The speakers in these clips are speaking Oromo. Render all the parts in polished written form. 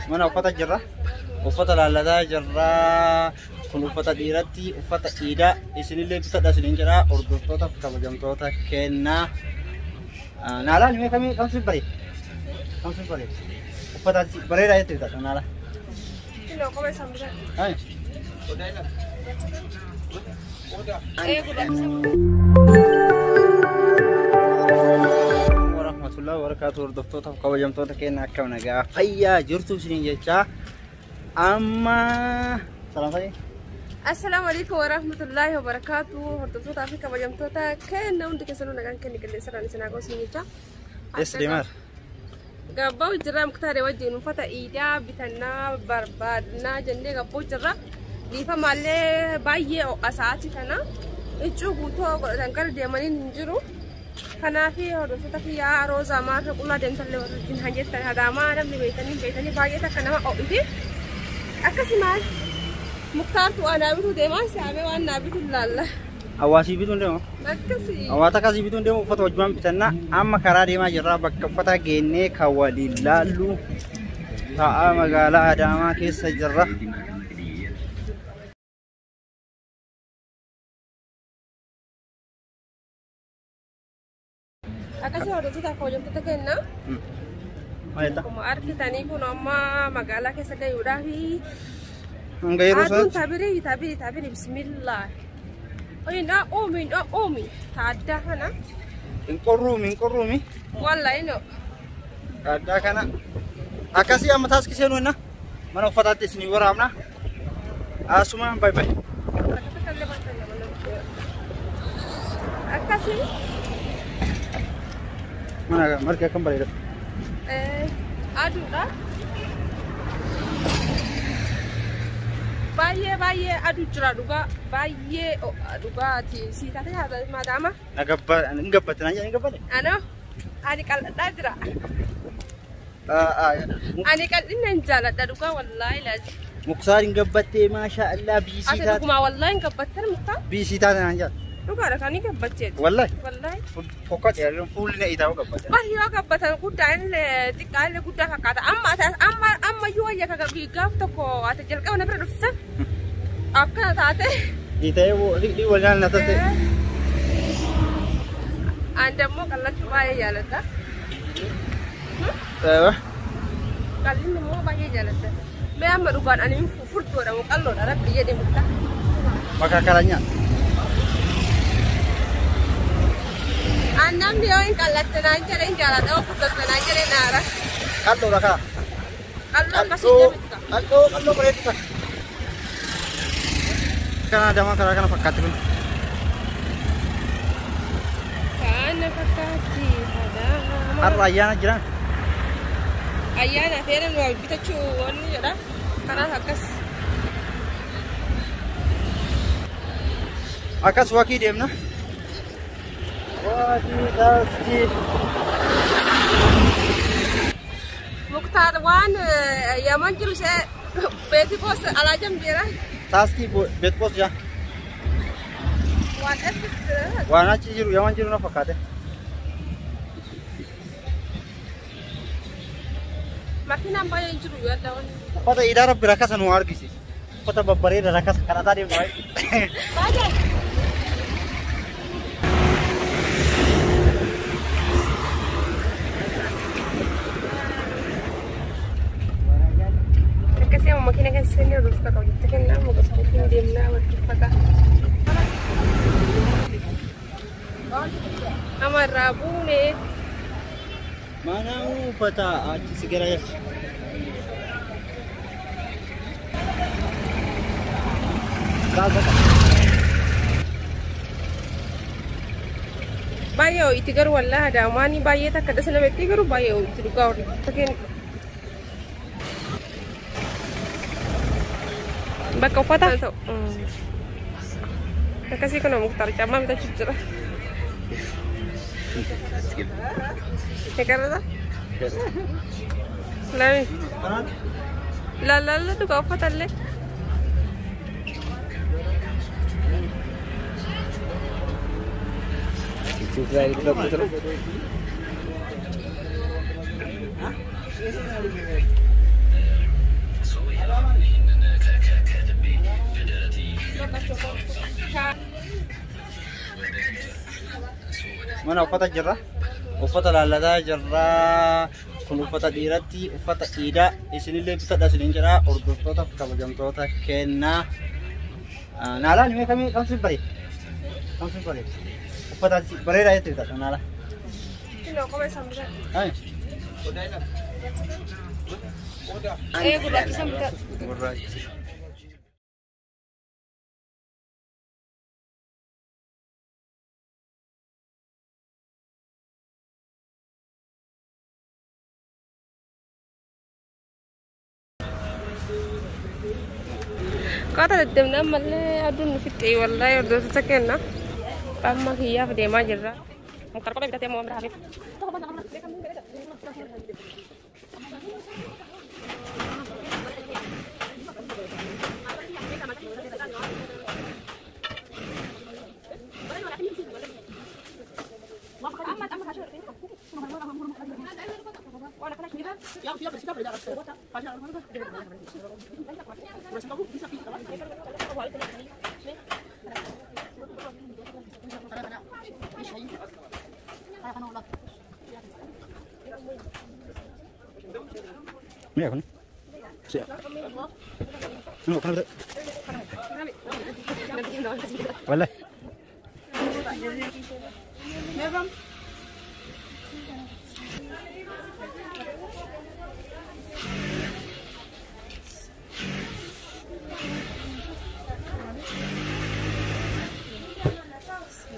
Mana uffata jirra. Uffata lallataa jirra. Kun uffata dhiiratti uffata dhiiraa isinillee bitadha isiniin jedha hordoftoota kabajamtoota kennaa. Naalaan mee kamsi bareeda? Kamsi bareeda? Uffata bareedaa jettee bitadha naala. Kilo kophee sambuusa. Hai. Warahmatullahi wabarakatuh hordoftoota kabajamtoota kennaa akkam nagaa fayyaa jirtu isiniin jecha amma salaam ta'e. Assalamualaikum warahmatullahi wabarakatuh hordoftoota fi kabajamtoota kennaa hundi keessanuu nagaan kenni qilleensarraan isin haa qoosiin jecha. Eslimaar. Gabbaa jirra muktaaree wajjin uffata iidaa bitannaa barbaadnaa jennee gabboo jirra. Liifa maallee baay'ee oqasaati kana. Iccuu guutuu godhatan gara deemanii hin jiru. Kanaafi hordoftoota kiyyaa Roozaa maarra qullaa deemtallee wajjin hojjetan hadaamaa namni beeytanii baay'ee takka nama o'iti. Akkasumas muktaartu aanaa bituu deemaa si'aamee waan naa bitu laalla. Hawaasii bituun deemu. Akkasii. Hawaasa akkasii bituun deemu uffata wajjumaan bitannaa amma karaa deemaa jirra bakka uffata geennee kan waliin laallu ta'a magaalaa Adaamaa keessa jirra. Akkasii hordoftoota kabajamtoota kennaa. Akkuma argitanii kun amma magaalaa keessa gayuudhaafi hanga yeroo aduun tabiri bismillah. Oyina oomi taaddaa kana. Inqorruumi. Wallahi no. Taaddaa kana akkasii amma taaskisee nuyi mana uffataatti isinii waraabna. Asumaan bye. Akkasii. Mana marga kan bareeda. Aduudha. Baay'ee aduu jira dhugaa baay'ee dhugaati siitaate haadha maadaama. Ngabbatte naan jedhanii gabbate. Ani qal'adhaa jira. Ani qal'inna hin jaaladha dhugaa wallaahi laazim. Muksaar hin gabbattee maashaa Allah biisii taate. Ati dhugumaa wallaahi hin gabbattan muktaa. Biisii taate naan jedha. Dhugaadha kan hin gabbacheetu. Wallahi. Fokkate jedhan fuulli na itaa'u gabbate. Baay'ee gabbatan guddaan xiqqaa illee guddaa fakkaata. Amma yoo wayya ka gaaf tokko ati jalqaba na bira dhufsan. Akkana taate. Ita'ee wal nyaanna taate. Ani immoo qallachuu baay'ee jaaladha. Qal'inni immoo baay'ee jaaladha. Mee amma dhugaan ani furtuudha moo qalloodha rabbi jedhee muktaa. Makaakalanya. Namni yoo hin qallattanaan jedhee hin jaaladha yoo furtattanaan jedhee naara. Qalloodha kaa. Qalloo akkasii deemta. Qalloo bareedu. Kana Adaamaa karaa kana fakkaatti kun. Kana fakkaatti Adaamaa. Har'a ayyaana jiran. Ayyaana fe'an waa bitachuu wanni jedha. Kanaaf akkas. Akkas wakii deemna. Wakii taasti. Muktaar waan yaman jiru ishee beeti boos alaa jamjeera. Taasti beet boos jaa. Waan eebbisiisa. Waan achi jiru yaman jiru na fakkaate. Makiinaan baay'ee jiru yaadda waan. Uffata iidaa rabbi rakkasa nu argisiisa. Uffata babbareeda rakkasa kadhataa deemu baay'ee. Baay'ee. Akkasii amma makiina keessa inni hordoftoota kabajamtoota kennaa muka safuufiin deemnaa walitti fagaa. Amarraa buunee. Mana uffata achi si gara jecha. Baay'ee itti garuu wallaahi Adaamaanii baay'ee takka dhasa namatti garuu baay'ee itti dhugaa hordoftoota kenna. Bakka uffata ta'u. Akkasii kun muktaar caammaa bitachuu jira. Egarra? Lami. Lalla dhugaa uffatallee. Mana uffata jirra. Uffata lalladaa jirra. Kun uffata dhiiratti uffata iidaa isinillee bitadha isiniin jedha hordoftoota kabajamtoota kennaa. Naalaan mee kamsi bareeda? Kamsi bareeda? Uffata bareedaa jettee bitadha naala. Kino kophee sambisaa. Hai. Gurraachi sambisaa. Gurraachi. Kata deddeemnaan mallee aduun fixee wallahi hordoftoota kenna. Amma kiyyaaf deemaa jirra. Mukkar qophee bitatee moo biraa hafe. Ini apa nih? Siap. Ini apa nih? Wallah.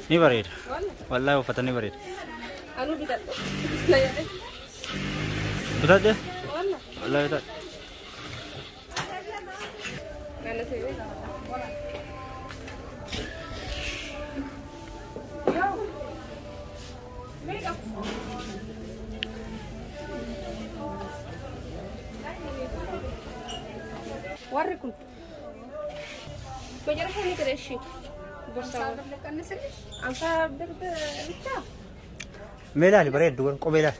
Ini barid. Wallah uffatani barid. Anu bitat. Bitat deh. Wallah. Wallah bitat. Mana sih? Warri kun. Bajar kan ni kereshi. Bersama. Angka berita. Melali barid dua kobela.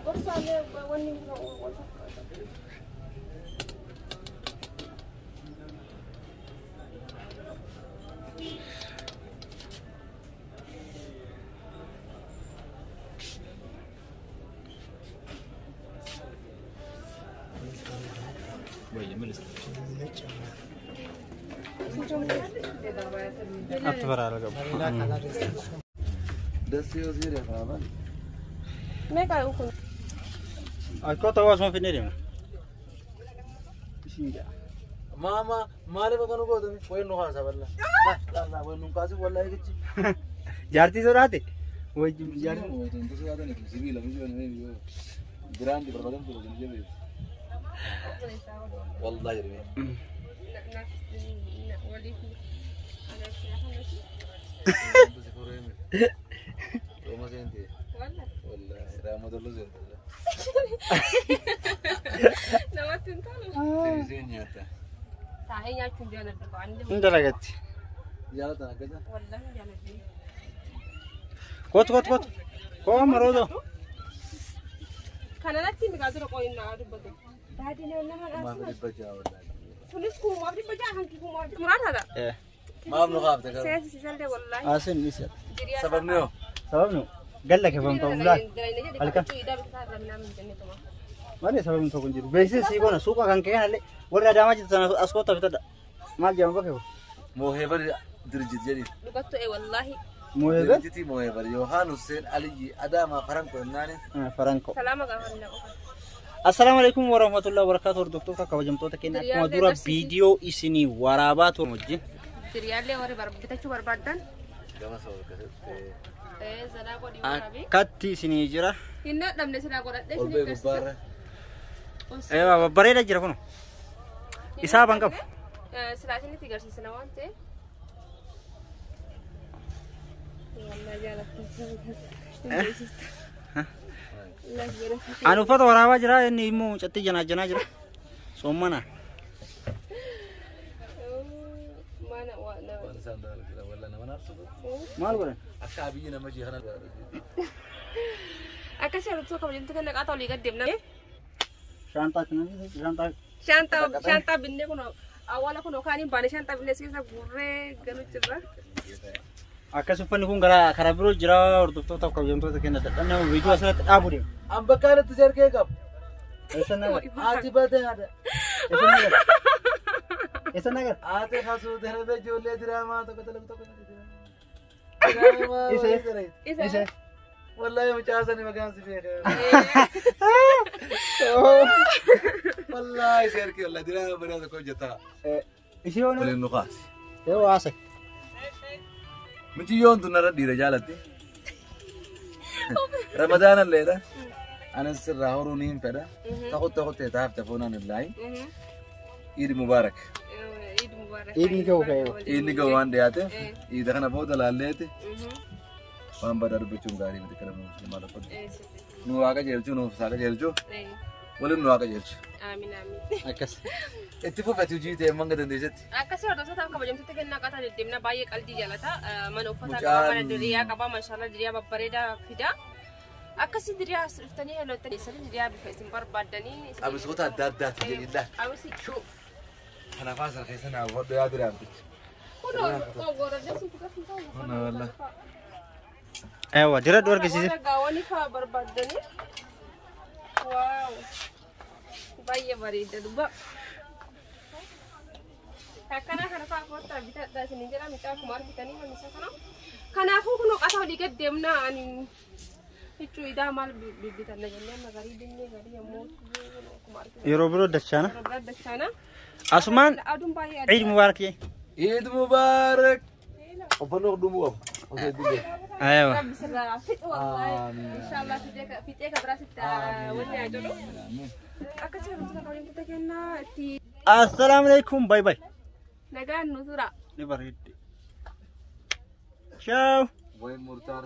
Bersama wani. أكبر على قبل. دسيو زيرة فاهمة؟ ما كان يكون. أكو تواصل ما في نريم. ماما مالي بكانو بودمي وين نوها سبلا لا وين نوكاسي ولا هيك جارتي زوراتي. وين جارتي؟ وين تنتظر هذا نكمل سبيلا مش وين هي جراندي بربادم تقول جنبي والله يرمي روما سنتي والله رامو دلو زين نوات انتظر. زين ياتا تعالي يا كل جانا تبع عندي. أنت لقيت. جالت أنا كذا والله جانا دي. كوت. كم مرودو. كان أنا تيجي قادر أقول إنه أعرف بدو. بعدين أنا ما ما في بجا والله فلسكم ما في بجاه هنكيكم ما في مراد هذا. إيه. ما أبغى خاف تكلم سياسي سياسي والله. أسن نسيت. سبب نيو سببنا. قال لك فهمت أولاد. هلكا. إذا بتعرف من عمل جنة تمام. ما لي سبب نتوقع نجيب. بس سيكون سوق كان كيان اللي ورا دامج تنا أسقط بتدا. ما جام بكره. موهبة درجة جديد لقطت إيه والله. موهبة. درجتي موهبة يوهان حسين علي أداما فرانكو الناني فرانكو. سلامك أهلا. السلام عليكم ورحمة الله وبركاته. دكتور كوجمتوتا كنا كمدورة فيديو إسني ورابات ومجد. تريالي وري بتشوف بربادن. جماعة صور كذا زنا قدي ورابي. كاتي إسني جرا. هنا لم نسنا قدر. أولبي غبارة أيوة بريدة جرا كنو. إسحاق بانكم. سلاسل تيجر سنوات. والله جالك. Anu foto waraba jira ini mu cati jana jira. Somana. Mana wana. وأنا ساندال كذا ولا أنا ما نعرف Mal bukan? أكابي أنا ماشي خنا Akkasii hartuu kabajamtu kan naqaa ta'uu liiga deemna. Shantaa kana Shanta binnee kun awwaala kun yookaan baanee shanta binnee keessa gurree galu jirra. akkas uffanni kun gara karaa biroo jira hordoftoota kabajamtoota kenna dadhabna viidiyoo asirratti dhaabu deema. An bakkaanatti jargee qabu. Eessa nagar? Haati batee haadha. Eessa nagar? Eessa nagar? Haati hasuu darbe ijoollee diraamaa tokko tokko. Isa. Wallahi mucaasani maqaan si beeka. Wallahi jargee wallahi diraamaa bareeda tokko hojjeta. Ishee waan Waliin nu kaasi. yoo waasa. Miti yoon tunarra dhiira jaalatti. Ramadaan alleedha. Anas sirraa horuu ni hin fedha. Tokko ta'e taaf tafoonaan illaayi. Eid Mubarak. Eidni ga'u ka'ee. Eidni ga'u waan dhiyaateef Eid kana booda laalleeti. Waan badaa dubbachuun gaarii miti kana musliimaa tokkotti. Nu waaqa jeelchuu nuuf waaqa jeelchuu. Waliin nu waaqa jeelchu. Amiin amiin. Akkas. Itti fufati hojii ta'e manga dandeessetti. Akkasii hordoftoota kabajamtoota kennaa qaataa deddeemna baay'ee qalbii jaalata. Mana uffataa qaba mana diriyaa qaba maashaallah diriyaa babbareedaa fida. Akkasii diriyaa as dhuftanii heloottanii sirrii diriyaa bifa isin barbaaddanii. Qabisoota adda addaati jedhidha. Qabisi. Kanaaf asirra keessa naa waddo yaa diraamtichi. Kunoo goorajee si fudhatu ta'u. Kunoo wallah. Eewa dira dhu argisiise. Gaawwanii fa'aa barbaaddanii. Waaw. Baay'ee bareeda duba. Akkana kana fa'aa kottaa bitadhaa isin jedha micaa akkuma argitanii manisa kana. Kanaafuu kunoo qasa walii gad deemnaa ani hiccuu idaa maal bibbitan na jennee amma garii dinnee garii ammoo akkuma argitanii. Yeroo biroo dachaana. Yeroo biraa dachaana. Asumaan Aduun baay'ee Eid Mubarak jee. Eid Mubarak. Ofanoo dhumuu qabu. Osoo dhumee. Eewa. Rabbi sirraa fixu wallaahi. Inshaallah fixee ka biraasitti wanni haa jedhu. Akkasii hordoftoota kabajamtoota kennaa itti Assalaamu alaikum bye bye. nagaan nu tura. Ni bareedde. Ciao. Wayi murtaar.